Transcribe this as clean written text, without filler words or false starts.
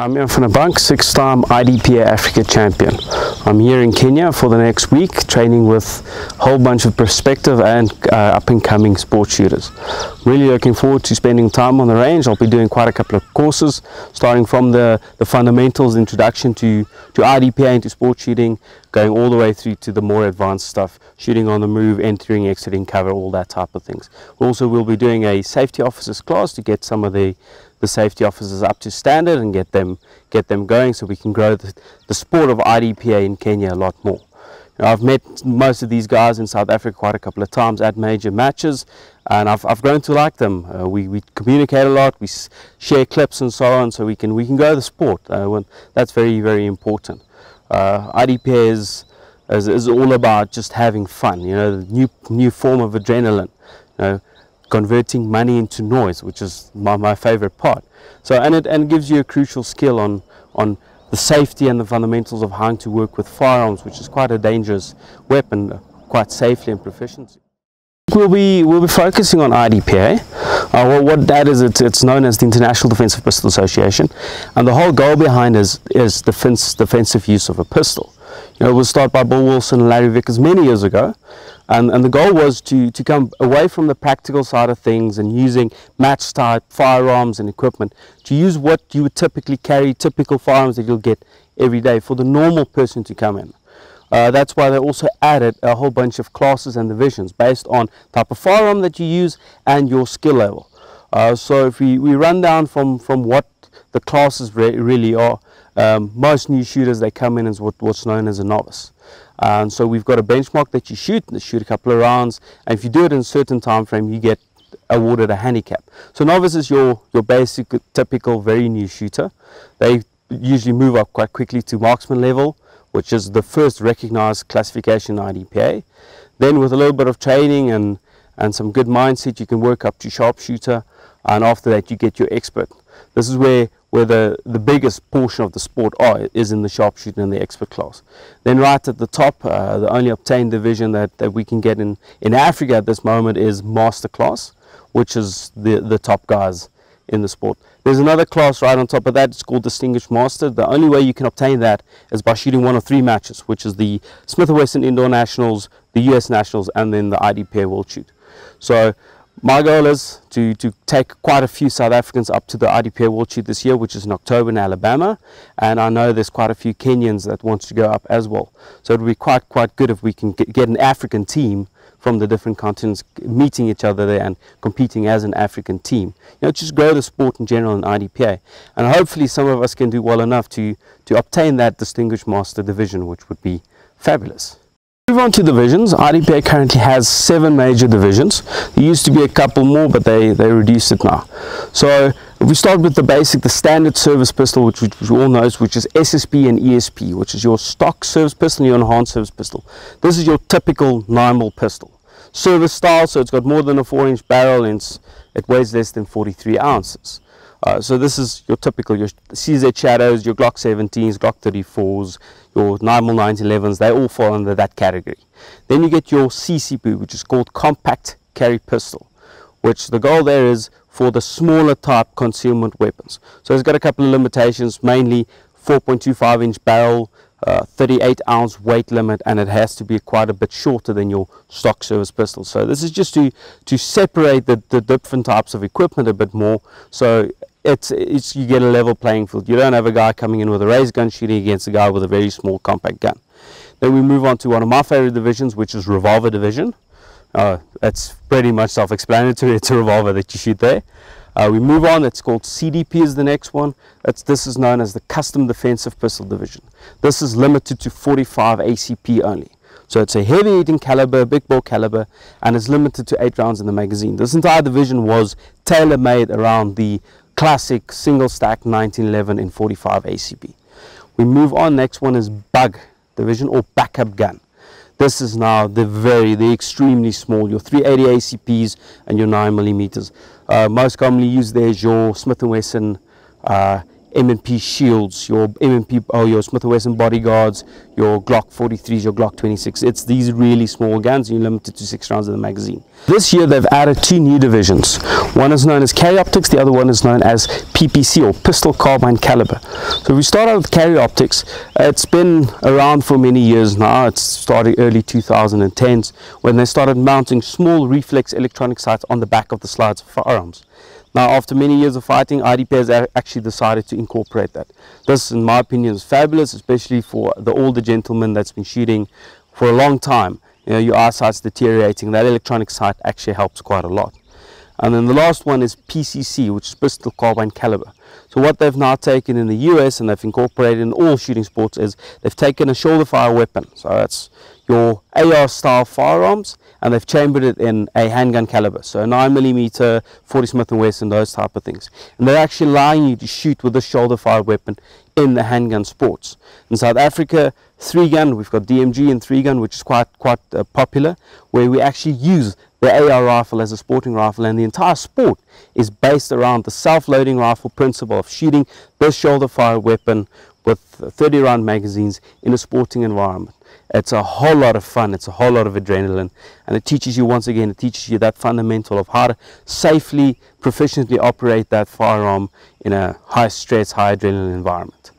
I'm Eng Sammy Onyango, six-time IDPA Africa champion. I'm here in Kenya for the next week, training with a whole bunch of prospective and up-and-coming sport shooters. Really looking forward to spending time on the range. I'll be doing quite a couple of courses, starting from the fundamentals, introduction to IDPA and to sport shooting, going all the way through to the more advanced stuff, shooting on the move, entering, exiting cover, all that type of things. Also, we'll be doing a safety officers class to get some of the safety officers up to standard and get them going, so we can grow the sport of IDPA in Kenya a lot more. I've met most of these guys in South Africa quite a couple of times at major matches, and I've grown to like them. We communicate a lot, we share clips and so on, so we can grow the sport. That's very, very important. IDPA is all about just having fun, the new form of adrenaline, converting money into noise, which is my favorite part. So and it gives you a crucial skill on the safety and the fundamentals of how to work with firearms, which is quite a dangerous weapon, quite safely and proficiently. We'll be focusing on IDPA. What that is, it's known as the International Defensive Pistol Association, and the whole goal behind is defensive use of a pistol. It was started by Bill Wilson and Larry Vickers many years ago, and the goal was to come away from the practical side of things and using match type firearms and equipment, to use what you would typically carry, typical firearms that you'll get every day, for the normal person to come in. That's why they also added a whole bunch of classes and divisions based on type of firearm that you use and your skill level. So if we run down from what the classes really are, most new shooters, they come in as what's known as a novice. And so we've got a benchmark that you shoot a couple of rounds, and if you do it in a certain time frame, you get awarded a handicap. So novice is your basic, typical, very new shooter. They usually move up quite quickly to marksman level, which is the first recognized classification in IDPA. Then with a little bit of training and some good mindset, you can work up to sharpshooter, and after that you get your expert. This is where the biggest portion of the sport is in the sharpshooting and the expert class. Then right at the top, the only obtained division that we can get in Africa at this moment is master class, which is the top guys in the sport. There's another class right on top of that, it's called distinguished master. The only way you can obtain that is by shooting one of three matches, which is the Smith & Wesson Indoor Nationals, the US Nationals, and then the IDPA World Shoot. So my goal is to take quite a few South Africans up to the IDPA World Shoot this year, which is in October in Alabama, and I know there's quite a few Kenyans that want to go up as well. So it would be quite good if we can get an African team from the different continents meeting each other there and competing as an African team. Just grow the sport in general in IDPA, and hopefully some of us can do well enough to obtain that distinguished master division, which would be fabulous. Move on to divisions. IDPA currently has 7 major divisions. There used to be a couple more, but they reduced it now. So if we start with the standard service pistol, which we all know, which is SSP and ESP, which is your stock service pistol and your enhanced service pistol. This is your typical 9mm pistol. Service style, so it's got more than a 4-inch barrel and it weighs less than 43 ounces. So this is your typical, your CZ Shadows, your Glock 17s, Glock 34s, your 9mm 911s, they all fall under that category. Then you get your CCP, which is called compact carry pistol, which the goal there is for the smaller type concealment weapons. So it's got a couple of limitations, mainly 4.25-inch barrel, 38-ounce weight limit, and it has to be quite a bit shorter than your stock service pistol. So this is just to separate the different types of equipment a bit more, so you get a level playing field. You don't have a guy coming in with a raised gun shooting against a guy with a very small compact gun. Then we move on to one of my favorite divisions, which is revolver division. That's pretty much self-explanatory. It's a revolver that you shoot there. We move on, it's called CDP is the next one. This is known as the Custom Defensive Pistol Division. This is limited to 45 ACP only. So it's a heavy hitting caliber, big bore caliber, and it's limited to 8 rounds in the magazine. This entire division was tailor-made around the classic single stack 1911 in 45 ACP. We move on, next one is Bug Division, or backup gun. This is now the extremely small, your 380 ACPs and your 9mm. Most commonly used there is your Smith & Wesson M&P shields, your M&P, your Smith & Wesson bodyguards, your Glock 43s, your Glock 26. It's these really small guns, and you're limited to 6 rounds of the magazine. This year they've added 2 new divisions. One is known as carry optics, the other one is known as PPC, or pistol carbine caliber. So we start out with carry optics. It's been around for many years now. It's started early 2010s when they started mounting small reflex electronic sights on the back of the slides of firearms. Now, after many years of fighting, IDPA has actually decided to incorporate that. This, in my opinion, is fabulous, especially for the older gentleman that's been shooting for a long time. You know, your eyesight's deteriorating. That electronic sight actually helps quite a lot. And then the last one is PCC, which is pistol carbine caliber. So what they've now taken in the US, and they've incorporated in all shooting sports, is they've taken a shoulder fire weapon. So that's your AR style firearms, and they've chambered it in a handgun caliber. So a 9mm, 40 Smith & Wesson, those type of things. And they're actually allowing you to shoot with a shoulder fire weapon in the handgun sports. In South Africa, 3-gun, we've got DMG and 3-gun, which is quite popular, where we actually use the AR rifle as a sporting rifle, and the entire sport is based around the self-loading rifle principle of shooting this shoulder fire weapon with 30-round magazines in a sporting environment. It's a whole lot of fun, it's a whole lot of adrenaline, and it teaches you, once again, it teaches you that fundamental of how to safely, proficiently operate that firearm in a high stress, high adrenaline environment.